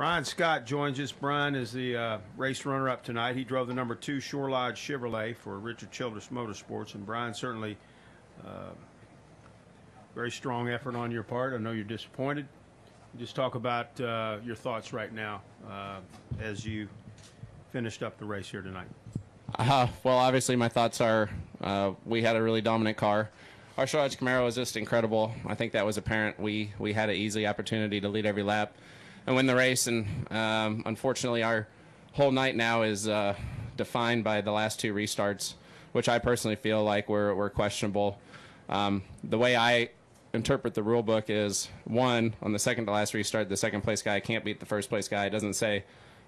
Brian Scott joins us. Brian is the race runner-up tonight. He drove the number 2 Shore Lodge Chevrolet for Richard Childress Motorsports. And Brian, certainly very strong effort on your part. I know you're disappointed. Just talk about your thoughts right now as you finished up the race here tonight. Well, obviously my thoughts are we had a really dominant car. Our Shore Lodge Camaro was just incredible. I think that was apparent. We had an easy opportunity to lead every lap and win the race, and unfortunately our whole night now is defined by the last 2 restarts, which I personally feel like were questionable. The way I interpret the rule book is, one, on the second to last restart, the second place guy can't beat the first place guy. It doesn't say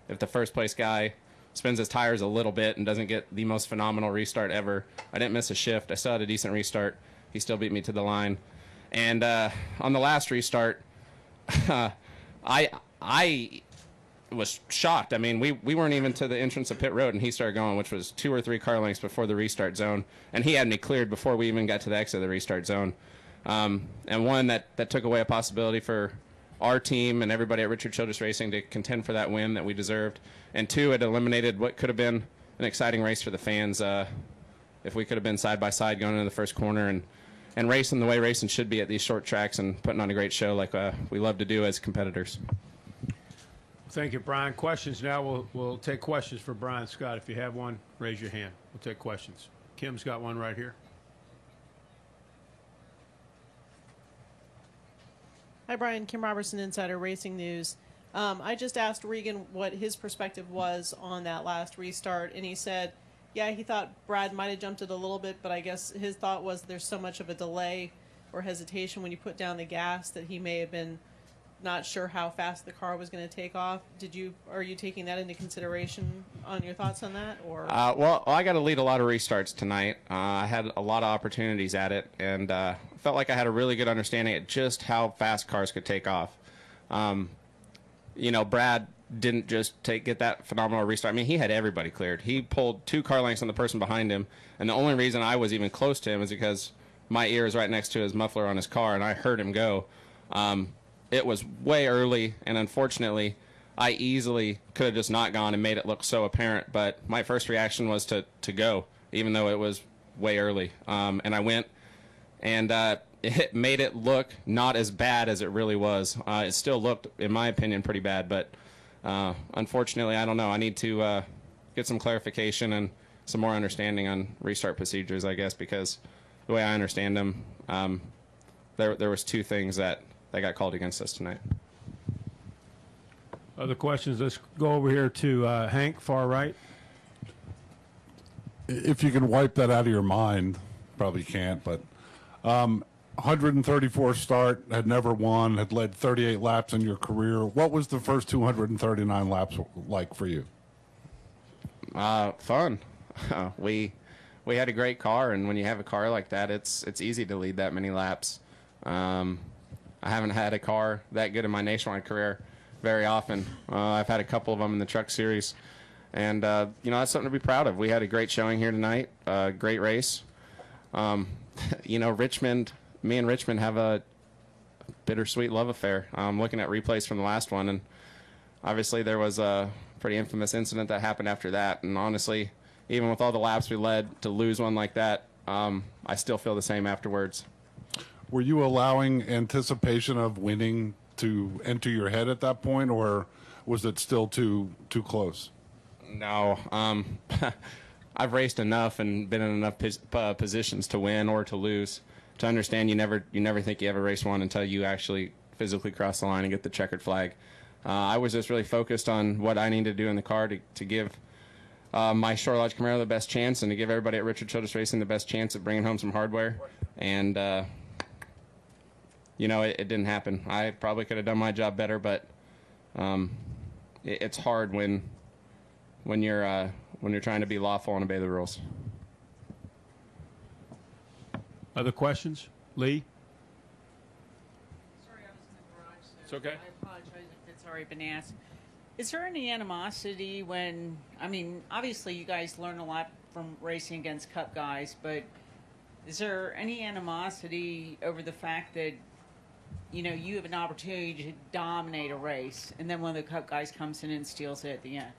if the first place guy spins his tires a little bit and doesn't get the most phenomenal restart ever. I didn't miss a shift. I still had a decent restart. He still beat me to the line. And on the last restart, I was shocked. I mean, we weren't even to the entrance of pit road, and he started going, which was 2 or 3 car lengths before the restart zone. And he had me cleared before we even got to the exit of the restart zone. And one, that took away a possibility for our team and everybody at Richard Childress Racing to contend for that win that we deserved. And 2, it eliminated what could have been an exciting race for the fans if we could have been side by side going into the first corner and racing the way racing should be at these short tracks and putting on a great show like we love to do as competitors. Thank you, Brian. Questions now. We'll take questions for Brian Scott. If you have one, raise your hand. We'll take questions. Kim's got one right here. Hi, Brian. Kim Robertson, Insider Racing News. I just asked Regan what his perspective was on that last restart, and he said, yeah, he thought Brad might have jumped it a little bit, but I guess his thought was there's so much of a delay or hesitation when you put down the gas that he may have been not sure how fast the car was going to take off. Are you taking that into consideration on your thoughts on that? Or well, I got to lead a lot of restarts tonight. I had a lot of opportunities at it, and felt like I had a really good understanding of just how fast cars could take off. You know, Brad didn't just get that phenomenal restart. I mean, he had everybody cleared. He pulled 2 car lengths on the person behind him, and the only reason I was even close to him is because my ear is right next to his muffler on his car, and I heard him go. It was way early, and unfortunately, I easily could have just not gone and made it look so apparent, but my first reaction was to go, even though it was way early. And I went, and it made it look not as bad as it really was. It still looked, in my opinion, pretty bad, but unfortunately, I don't know. I need to get some clarification and some more understanding on restart procedures, I guess, because the way I understand them, there was 2 things that got called against us tonight. Other questions? Let's go over here to Hank, far right. If you can wipe that out of your mind, probably can't, but 134 start, had never won, had led 38 laps in your career. What was the first 239 laps like for you? Fun. We had a great car, and when you have a car like that, it's easy to lead that many laps. I haven't had a car that good in my nationwide career very often. I've had a couple of them in the truck series, and you know, that's something to be proud of. We had a great showing here tonight, great race. You know, Richmond, me and Richmond have a bittersweet love affair. I'm looking at replays from the last one, and obviously there was a pretty infamous incident that happened after that, and honestly, even with all the laps we led, to lose one like that, I still feel the same afterwards. Were you allowing anticipation of winning to enter your head at that point, or was it still too close? No. I've raced enough and been in enough positions to win or to lose to understand you never think you ever race one until you actually physically cross the line and get the checkered flag. I was just really focused on what I needed to do in the car to give my Shore Lodge Camaro the best chance and to give everybody at Richard Childress Racing the best chance of bringing home some hardware. And you know, it didn't happen. I probably could have done my job better, but it's hard when you're trying to be lawful and obey the rules. Other questions? Lee? Sorry, I was in the garage. So It's okay. I apologize if it's already been asked. Is there any animosity when, I mean, obviously you guys learn a lot from racing against Cup guys, but is there any animosity over the fact that you have an opportunity to dominate a race, and then one of the Cup guys comes in and steals it at the end?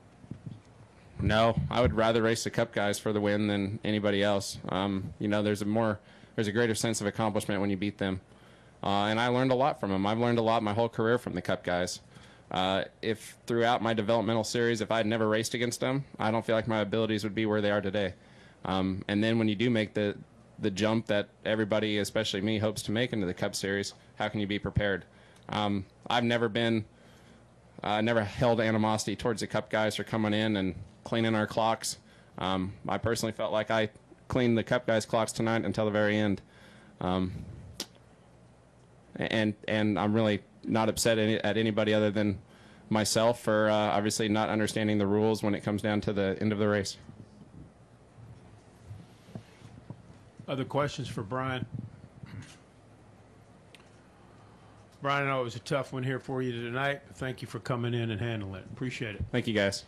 No, I would rather race the Cup guys for the win than anybody else. There's a greater sense of accomplishment when you beat them. And I learned a lot from them. I've learned a lot my whole career from the Cup guys. If throughout my developmental series, if I had never raced against them, I don't feel like my abilities would be where they are today. And then when you do make the jump that everybody, especially me, hopes to make into the Cup Series, how can you be prepared? I've never held animosity towards the Cup guys for coming in and cleaning our clocks. I personally felt like I cleaned the Cup guys' clocks tonight until the very end. And I'm really not upset at anybody other than myself for obviously not understanding the rules when it comes down to the end of the race. Other questions for Brian? Brian, I know it was a tough one here for you tonight, but thank you for coming in and handling it. Appreciate it. Thank you, guys.